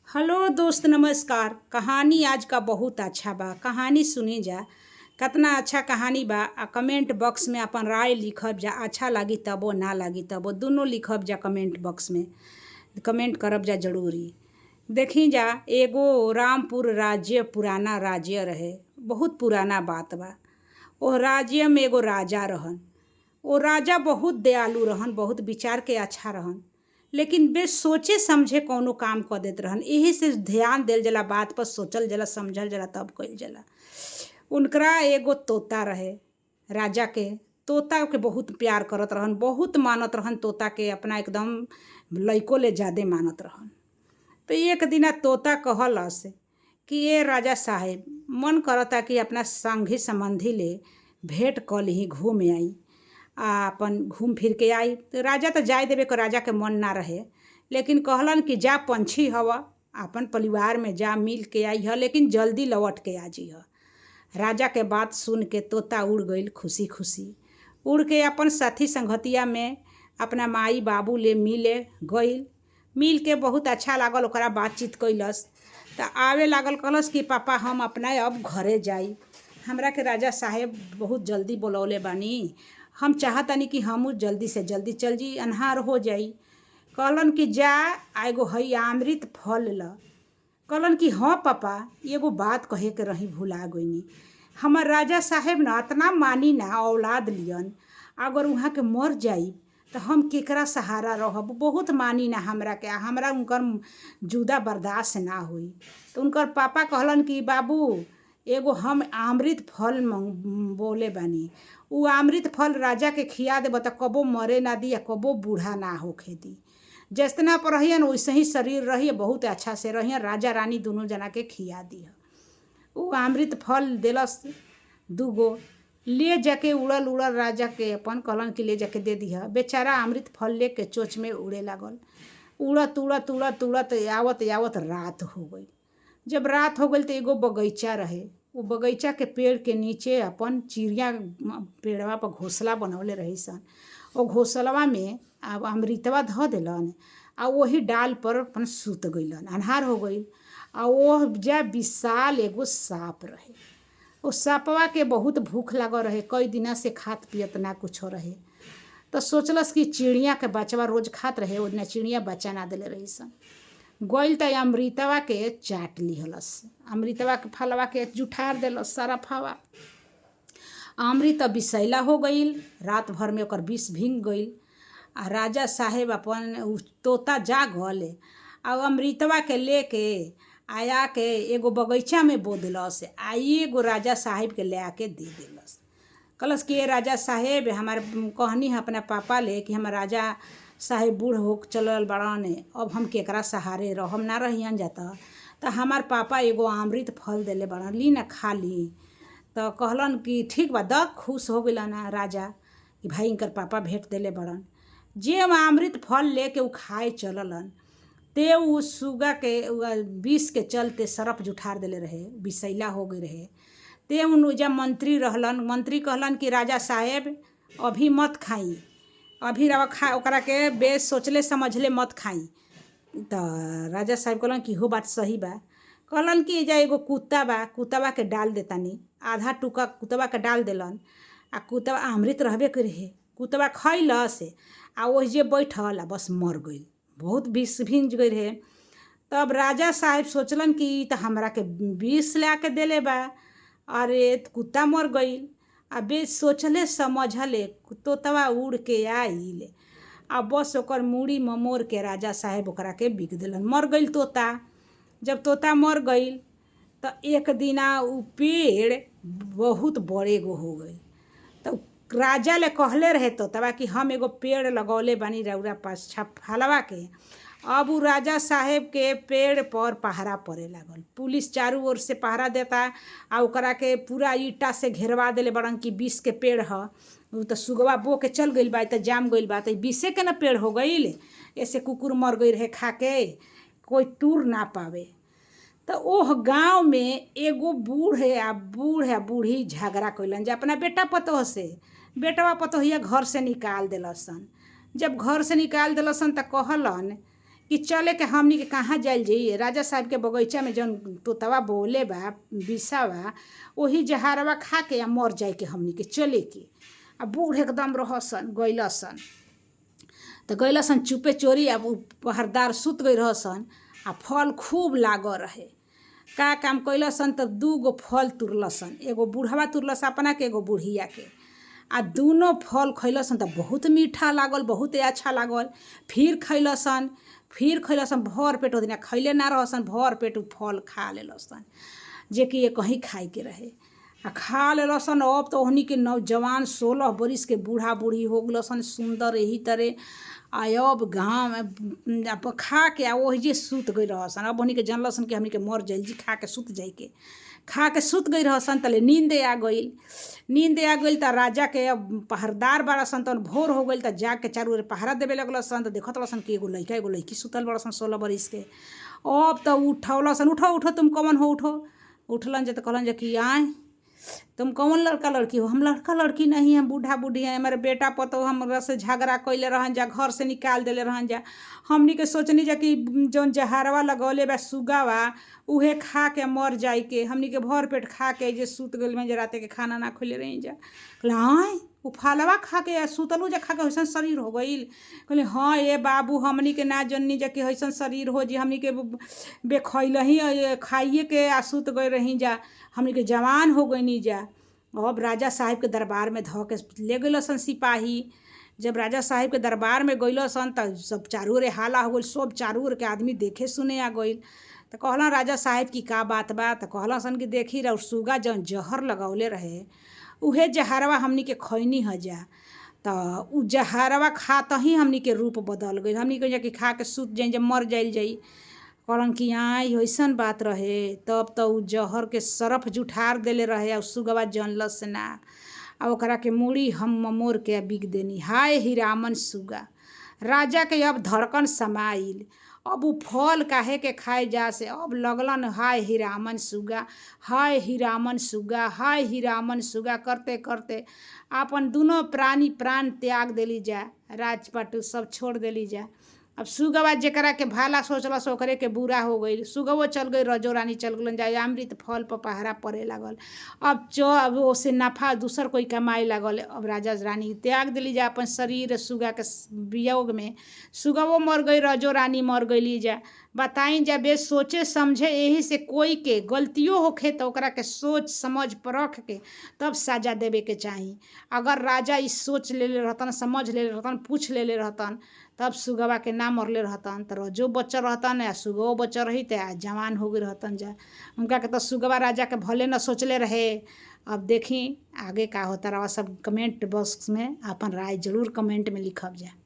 Hello दोस्त, नमस्कार। कहानी आज का बहुत अच्छा बा। कहानी सुनी जा। कितना अच्छा कहानी बा। कमेंट बॉक्स में अपन राय लिखब जा। अच्छा लगी तबो, ना लगी तबो, दोनों लिखब जा कमेंट बॉक्स में। कमेंट करब जा जरूरी। देखी जा, एगो रामपुर राज्य पुराना राज्य रहे। बहुत पुराना बात बा। ओह राज्य में एगो राजा रहन। वो राजा बहुत दयालु रहन, बहुत विचार के अच्छा रहन, लेकिन बे सोचे समझे कौनो काम कर देत रहन। यही से ध्यान देल जला, बात पर सोचल जला, समझल जला, तब कइल जला। उनकरा एगो तोता रहे। राजा के तोता के बहुत प्यार करत रहन, बहुत मानत रहन। तोता के अपना एकदम लइको ले ज्यादे मानत रहन। तो एक दिन तोता कहलस कि ये राजा साहेब, मन करता कि अपना संगी संबंधी ले भेंट कल ही, घूम आई, अपन घूम फिर के आई। तो राजा तो जाए देवे को राजा के मन ना रहे, लेकिन कहलन कि जा पंछी हवा, अपन परिवार में जा, मिल के आई है, लेकिन जल्दी लौट के आ जी है। राजा के बात सुन के तोता उड़ गईल खुशी खुशी। उड़ के अपन साथी संगतिया में अपना माई बाबू ले मिले गईल। मिल के बहुत अच्छा लागल, ओकरा बातचीत कैलस। तो आवे लागल, कहलस कि पापा हम अपना अब घरे जाई, हमरा के राजा साहेब बहुत जल्दी बुलौले बानी, हम चाहतनी कि हमू जल्दी से जल्दी चल जी, अन्हार हो जाई। कहलन कि जा एगो हई अमृत फल ल। कहलन कि हाँ पापा, एगो बात कहे के रही, भुला गईनी। हमर राजा साहेब ना इतना मानी ना औलाद लियन, अगर वहाँ के मर जाई तो हम केकरा सहारा रहब। बहुत मानी ना हमरा के, हमरा उनकर जुदा बर्दाश्त ना हुई। तो उनकर पापा कहलन कि बाबू, एगो हम अमृत फल बोले बानी, उ अमृत फल राजा के खिया देब तो कबो मरे ना दी, कबो बूढ़ा ना होखे दी। जितना पर रहियन वैसे ही शरीर रहिए, बहुत अच्छा से रहिए। राजा रानी दोनों जना के खिया दिया। उ अमृत फल दिलस दूगो, ले जाके उड़ल उड़ल राजा के अपन कहलन कि ले जाके दे दिया। बेचारा अमृत फल ले के चोच में उड़े लागल। उड़त उड़त उड़त उड़त आवत आवत रात हो गई। जब रात हो गई तो एगो बगीचा रहे। वो बगीचा के पेड़ के नीचे अपन चिड़िया पेड़वा पर घोंसला बनौले रही सन। वो घोंसलवा में अब अमृतवा धो दिलन, आ वही डाल पर अपन सूत गईलन। अन्हार हो गई। आ वो जा विशाल एगो सांप रहे। वो सांपवा के बहुत भूख लागल रहे, कई दिना से खात पियत ना कुछ रहे। तो सोचलस कि चिड़िया के बचवा रोज खात रहे, ओतना चिड़िया बच्चा ना दिले रही सन। गइल त अमृतवा के चाट लिहलस, अमृतवा के फलवा के जुठार दिलस सारा फवा। अमृत विषैला हो गईल, रात भर में ओकर विष भींग गईल। आ राजा साहेब अपन तोता जागल, आ अमृतवा के लेके आया के एगो बगीचा में बो दिलस। आ एगो राजा साहेब के ले आके दे दिलस। कहलस कि ये राजा साहेब, हमारे कहनी है अपना पापा ले कि हम राजा साहेब बूढ़ हो चलल बड़ान, अब हम केकरा सहारे रहम, ना रहियन जाता। तो हमार पापा एगो अमृत फल देले बड़न, ली ना खा ली। तो कहलन कि ठीक बा, द। खुश हो गइलन ना राजा कि भाई इनकर पापा भेंट देले बड़न। जे अमृत फल लेके उ खाए चललन, ते उ सुगा के विष के चलते सरफ जुठार देले रहे, विषैला हो गई रहे। ते उन जब मंत्री रहलन, मंत्री कहलन कि राजा साहेब अभी मत खाई, अभी रवा खा ओकरा के बेस सोचले समझले मत खाई। तो राजा साहेब कहलन कि हो बात सही बा। कहलन कि जा एगो कुत्ता बा, कुत्तवा के डाल देतानी। आधा टुका कुत्तवा के डाल देलन। आ कुत्तवा अमृत रहबे करे रहे, कुत्तवा खैलस, आ वही जे बैठल आ बस मर गई, बहुत विष भींज गई रहे। तब राजा साहेब सोचलन कि तो हमरा के विष ला के देले बा, अरे कुत्ता मर गई। आ बे सोचले समझले तोतवा उड़ के आइल, आ बस ओकर मूड़ी ममोर के राजा साहेब ओकरा के बिक दिलन। मर गई तोता। जब तोता मर गई तो एक दिना उ पेड़ बहुत बड़े गो हो गई। तो राजा ले कहले रहे तोतवा कि हम एगो पेड़ लगौले बानी रौरा पास फलवा के। अब उ राजा साहेब के पेड़ पर पहरा पड़े लागल। पुलिस चारों ओर से पहरा देता, आ ओकरा के पूरा ईटा से घेरवा देले बड़न कि विष के पेड़ ह। उ तो सुगवा बो के चल गइल बा, तो जाम गइल बा, तो विषे के ना पेड़ हो गइल। ऐसे कुकुर मर गई रहे खा के, कोई टूर ना पावे। तो ओह गांव में एगो बूढ़ आ बूढ़ी झगड़ा कैलन जे अपना बेटा पतोह से। बेटवा पतोहिया घर से निकाल दिलसन। जब घर से निकाल दिलसन तो कहलन कि चले के हमनी के कहाँ जाइल जाइए राजा साहब के बगीचा में जौन तोतवा बोले बा बिसा बा वही जहरवा खा के आ मर जाए के हमनी के चले के। आ बूढ़ एकदम रहसन गइलसन तो गइलसन चुपे चोरी। अब पहरदार सुत गई रहसन आ फल खूब लागल रहे। का काम कैलसन तो 2 गो फल तुरलसन, एगो बूढ़वा तुरलस अपना के एगो बुढ़िया के। आ दोनों फल खैलसन तो बहुत मीठा लागल, बहुत अच्छा लागल। फिर खैलसन भर पेट ओदिना खैले ना रहसन, भर पेट उ फल खा लेलसन जे कि ये कहीं खाए के रहे। आ खा लेलसन। अब तो ओहनी के नौजवान 16 बरिस के बूढ़ा बूढ़ी हो गलसन सुंदर यही तरह। आ अब गाँव अब खा के आ वही सुत गई रहसन। अब ओहनी के जानलसन कि हमनी के मर जाइल जी, खा के सुत जाए के। खा के सुत गई रहसन तले नींद आ गइल त राजा के अब पहरदार बाड़सन तन भोर हो गइल त जाके चारू ओर पहरा देवे लगलसन। त देखत रहसन कि एगो लड़की सुतल बड़सन 16 बरिस के। अब तो उठौलसन, उठो उठो तुम कौन हो, उठो। उठलन जे तो कहलन जे कि आए तुम कौन लड़का लड़की हो। हम लड़का लड़की नहीं, हम बूढ़ा बूढ़ी हैं, हमारे बेटा पतो हमरा से झगड़ा कैले रहन जा, घर से निकाल देले रहन जा। हमनी के सोचनी जा कि जौन जहरवा लगौले बा सुगावा उहे खा के मर जाए के। हमनी के भर पेट खा के जे सुत गइल में जे राते के खाना ना खइले रही जा। कहले हाँ उ फलवा खा के सुतलू जा, खा के वैसन शरीर हो गइल। कहले हाँ ये बाबू हमनी के ना जननी जा कि वैसन शरीर हो जी, हमनी के बेखैलही खाइए के आ सुत गए रही जा, हमनी के जवान हो गइनी जा। अब राजा साहब के दरबार में धऽ के ले गइलसन सिपाही। जब राजा साहब के दरबार में गइलसन त सब चारू ओर हाला हो गइल, सब चारू ओर के आदमी देखे सुने आ गइल। तो कहलन राजा साहब की का बात बा। तो कहलसन कि देखी रह सुगा जौन जहर लगौले रहे उहे जहरवा हमनी के खैनी ह जा। तो उ जहरवा खात ही हमनी के रूप बदल गइल। हमनी के कि खा के सुत जाई जब मर जाइल जाई। कहलन कि आई ऐसन बात रहे। तब तो उ जहर के सरफ जुठार देले रहे और सुगवा जनलस ना। आ ओकरा के मूड़ी हम मोर के बिक देनी। हाय हिरामन सुगा। राजा के अब धड़कन समाइल। अब उ फल काहे के खाए जा से अब लगलन हाय हिरामन सुगा, हाय हिरामन सुगा, हाय हिरामन सुगा करते करते आपन दोनों प्राण त्याग देली जा, राजपाट सब छोड़ देली जा। अब सुगवा जेकरा के भाला सोचलस ओकरे के बुरा हो गई। सुगवो चल गई, रजो रानी चल गलन जा, अमृत फल पर पहरा पड़े लागल। अब ओसे नफा दूसर कोई कमाए लागल। अब राजा रानी त्याग दिली जा अपन शरीर सुगा के वियोग में। सुगवो मर गई, रजो रानी मर गईली जा। बताई जा बे सोचे समझे यही से कोई के गलतियों होखे तो ओकरा के सोच समझ परख के तब सजा देवे के चाही। अगर राजा इस सोच लेले रहतन, समझ लेले रहतन, पूछ लेले रहतन तब सुगवा के ना मरले रहतन। तो रजो बच्चा रहतन या सुगवो बच्चा रही तो जवान हो गई रहतन जा। उनका के तो सुगवा राजा के भले न सोचले रहे। अब देखी आगे का होता रहा। सब कमेंट बॉक्स में अपन राय जरूर कमेंट में लिखब जा।